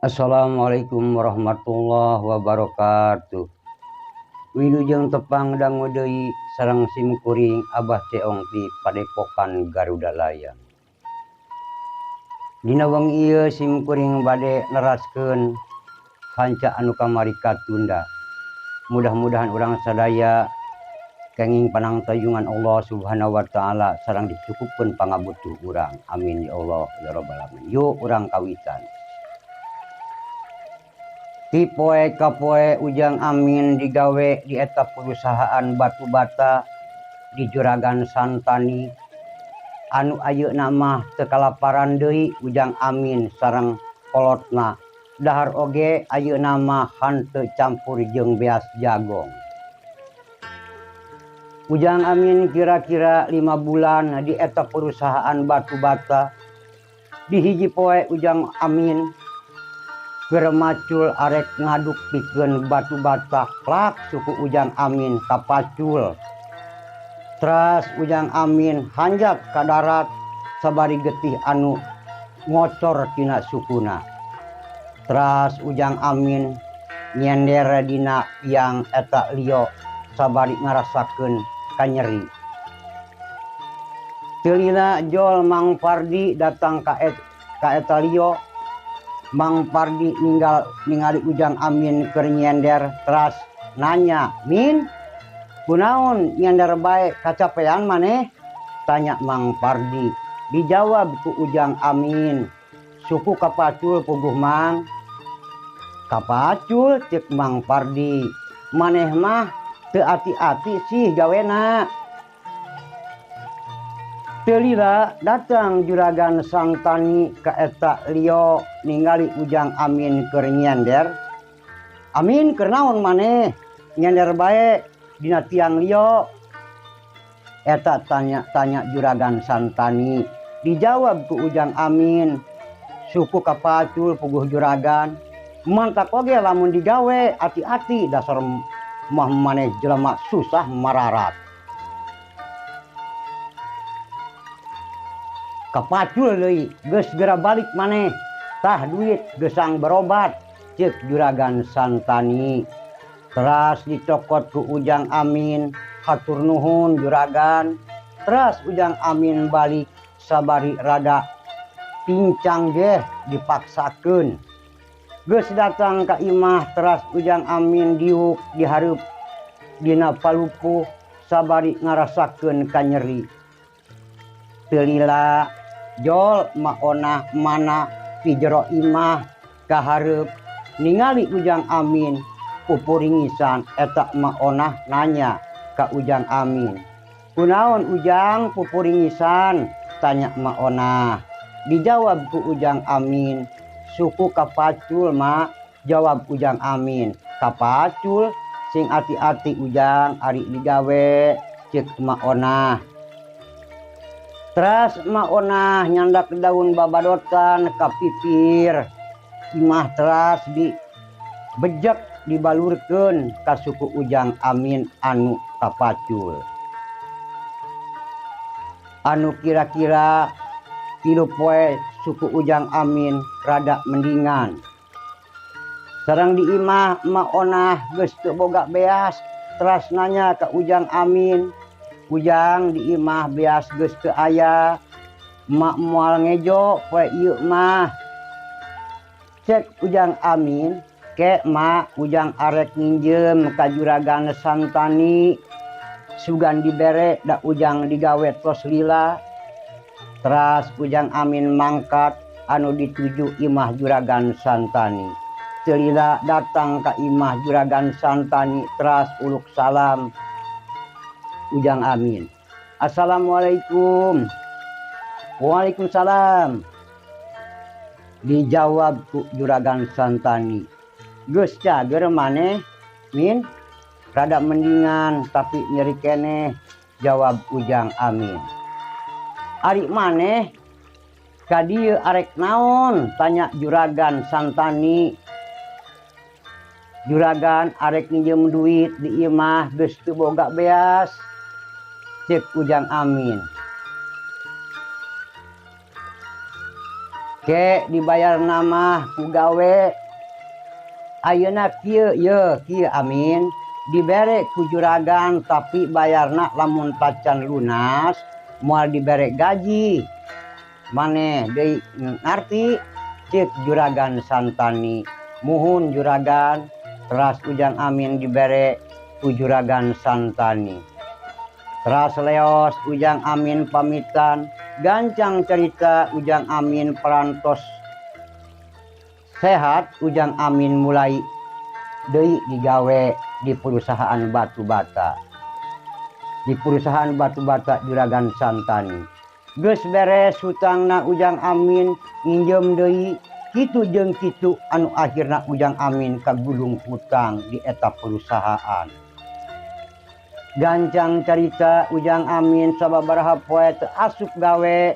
Assalamualaikum warahmatullahi wabarakatuh. Wilujeng tepang dangu deui sareng simkuring Abah Ceong ti Padepokan Garuda Layang. Dina wengi ieu simkuring bade neraskeun hanca anu kamari katunda. Mudah-mudahan urang sadaya kenging panangtayungan Allah Subhanahu wa taala sareng dicukupkeun pangabutuh urang. Amin ya Allah ya rabbal alamin. Yuk urang kawitan. Ti poe ka poe ujang amin digawe di eta perusahaan batu bata di Juragan Santani anu ayeuna mah teu kalaparan deui ujang amin sareng kolotna. Dahar oge ayeuna mah hanteu campur jeung beas jagong. Ujang amin kira-kira 5 bulan di eta perusahaan batu bata. Di hiji poe ujang amin geremacul arek ngaduk pikeun batu bata lak suku ujang amin kapacul. Teras ujang amin hanjak ka darat sabari getih anu ngocor tina sukuna. Teras ujang amin nyender dina yang eta liyo sabari ngarasakeun kanyeri. Teu lila jol Mang Pardi datang ka eta liyo. Mang Pardi ningali ujang amin keur nyender teras nanya, "Min, kunaon nyender bae kacapean maneh?" tanya Mang Pardi. Dijawab ku ujang amin, "Suku kapacul puguh Mang." "Kapacul," ceuk Mang Pardi, "maneh mah teu ati-ati sih gawena." Teu lila datang Juragan Santani ka eta liyo ningali ujang amin keur nyender. "Amin keur naon maneh nyender bae dina tiang liyo?" Eta tanya Juragan Santani. Dijawab ku ujang amin, "Suku kapacul puguh juragan, mantap oge lamun digawe ati-ati dasar mah maneh jelema susah mararat." "Kapacul deui, geus gera balik maneh, tah duit geusang berobat," ceuk Juragan Santani. Teras dicokot ku ujang amin, "Hatur nuhun juragan." Teras ujang amin balik sabari rada pincang geh dipaksakeun. Geus datang ka imah teras ujang amin diuk dihareup dina palupuh sabari ngarasakeun kanyeri. Teu lila jol maona mana di jero imah kahareup ningali ujang amin pupuringisan. Eta maona nanya ka ujang amin, "Kunaon ujang pupuringisan?" tanya maona. Dijawab ku ujang amin, "Suku kapacul mak." Jawab ujang amin, "Kapacul sing ati-ati ujang ari digawe," ceuk maona. Teras maona nyandak daun babadotan ka pipir imah teras dibejek dibalurkeun ka suku ujang amin anu kapacul. Anu kira-kira 3 poe suku ujang amin rada mendingan. Sareng di imah maona geus teu boga beas teras nanya ka ujang amin, "Ujang di imah beas geus teu aya, mak moal ngejo poe ieu mah." Cek ujang amin, "Ke mak, ujang arek nginjem ka Juragan Santani sugan dibere da ujang digawe tos lila." Teras ujang amin mangkat anu dituju imah Juragan Santani. Teu lila datang ka imah Juragan Santani teras uluk salam ujang amin, "Assalamualaikum." "Waalaikumsalam." Dijawab ku Juragan Santani, "Geus cager maneh Min, rada mendingan tapi nyeri keneh." Jawab ujang amin. "Ari maneh ka dieu arek naon?" tanya Juragan Santani. "Juragan arek nginjem duit di imah geus teu boga beas," ceuk ujang amin. ke dibayar nama ku gawe ayeuna kieu kieu amin dibere ku juragan tapi bayarna lamun tacan lunas moal dibere gaji maneh deui ngarti cek juragan Santani muhun juragan teras ujang amin dibere ku juragan Santani teras leos ujang amin pamitan gancang cerita ujang amin perantos sehat ujang amin mulai deui digawe di perusahaan batu bata juragan Santani geus beres hutangna ujang amin nginjem deui kitu jeung kitu anu akhirna ujang amin kagulung hutang di eta perusahaan gancang carita ujang amin sababaraha poe teu asup gawe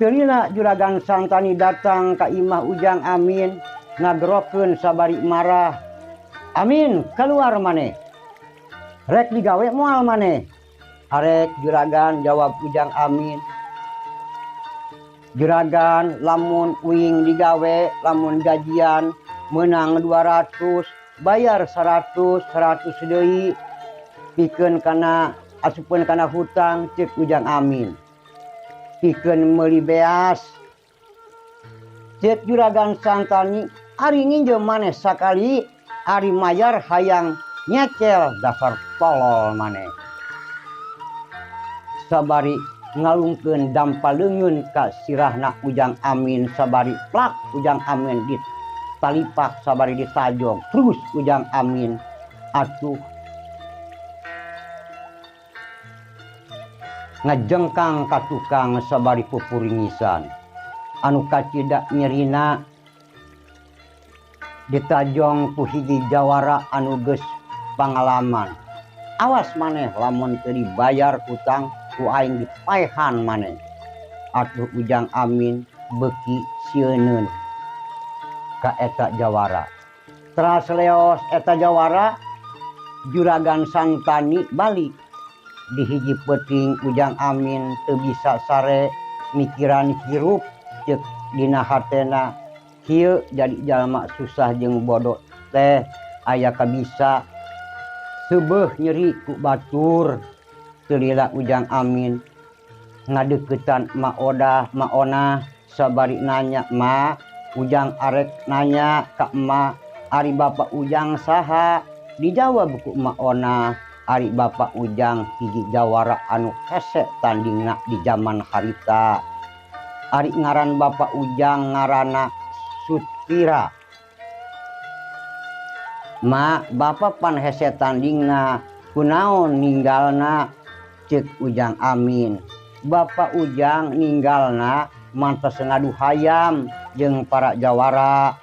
teulina juragan Santani datang ka imah ujang amin ngagerokeun sabari marah amin keluar maneh rek digawe moal maneh arek juragan jawab ujang amin juragan lamun uing digawe lamun gajian menang 200 bayar 100 deui pikeun kana asupkeun kana hutang cek ujang amin pikeun meuli beas cek juragan Santani ari nginjem maneh sakali ari mayar hayang nyecel dasar tolol maneh sabari ngalungkeun dampaleungeun ka sirahna ujang amin sabari plak ujang amin ditalipak sabari ditajong terus ujang amin atuh ngajengkang ka tukang sabari pupuringisan anu kacida nyerina ditajong ku hiji jawara anu geus pangalaman awas maneh lamun teu dibayar hutang ku aing dipaehan maneh atuh ujang amin beuki sieuneun ka eta jawara teras leos eta jawara juragan Santani balik di hiji peuting ujang amin teu bisa sare mikiran hirup ceuk dina hatena kieu jadi jalma susah jeung bodoh teh aya kabisa seubeuh nyeri ku batur teulila ujang amin ngadeuketan Ma Odah Ma Ona sabari nanya ma ujang arek nanya ka emak ari bapak ujang saha dijawab ku Ma Ona ari bapak ujang hiji jawara anu hese tandingna di zaman harita ari ngaran bapak ujang ngaranna Sutira ma bapak pan hese tandingna kunaon ninggalna cek ujang amin bapak ujang ninggalna mantos ngadu hayam jeung para jawara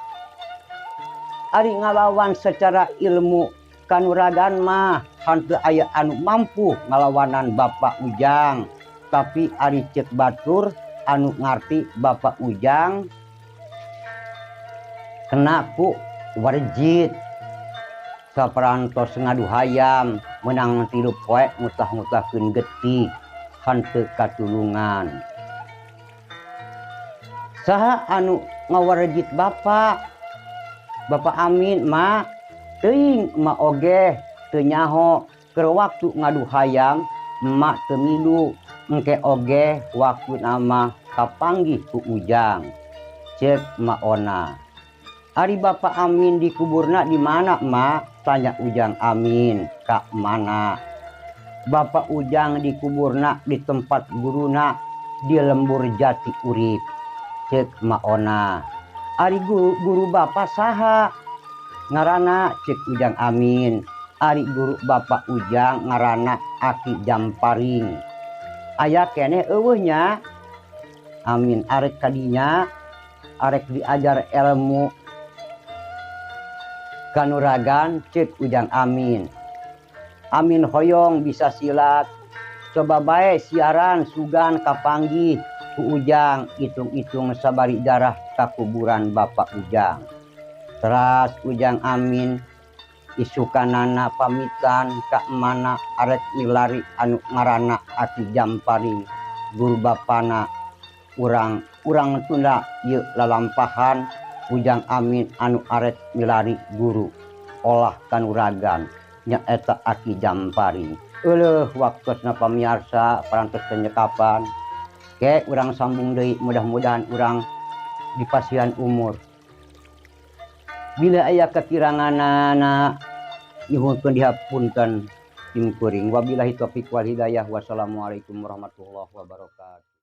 ari ngalawan secara ilmu kanuragan mah hanteu aya anu mampu ngalawanan bapak ujang tapi ari cek batur anu ngarti bapak ujang kena ku warjit saperantos ngadu hayam menang 3 poe ngutah-ngutahkeun getih hanteu katulungan saha anu ngawarjit bapak amin ma teuing ma oge teu nyaho keur waktu ngadu hayam emak teu milu engke oge waktu nama kapanggih ku ujang cek Ma Ona ari bapak amin dikuburna di mana ma tanya ujang amin ka mana bapak ujang dikuburna di tempat guruna di lembur jati urip cek Ma Ona ari guru bapak saha ngaranna cek ujang amin ari guru bapak ujang ngaranna Aki Jamparing aya keneh eueuhnya amin arek kadinya arek diajar ilmu kanuragan cek ujang amin amin hoyong bisa silat coba bae siaran sugan kapanggih ku ujang itung-itung sabari jarah ka kuburan bapak ujang teras ujang amin isukanana pamitan ka mana arek milari anu ngaranna Aki Jamparing guru bapana urang urang tunda yeu lalampahan Ujang Amin anu aret milari guru olah kanuragan nyaeta Aki Jampari. Waktosna pamiarsa parantos penyekapan ke urang sambung deui, mudah-mudahan urang dipasihan umur. Bila aya kekiranganana nyuhunkeun dihapunten tim kuring. Wabillahi taufiq wal hidayah. Wassalamualaikum warahmatullahi wabarakatuh.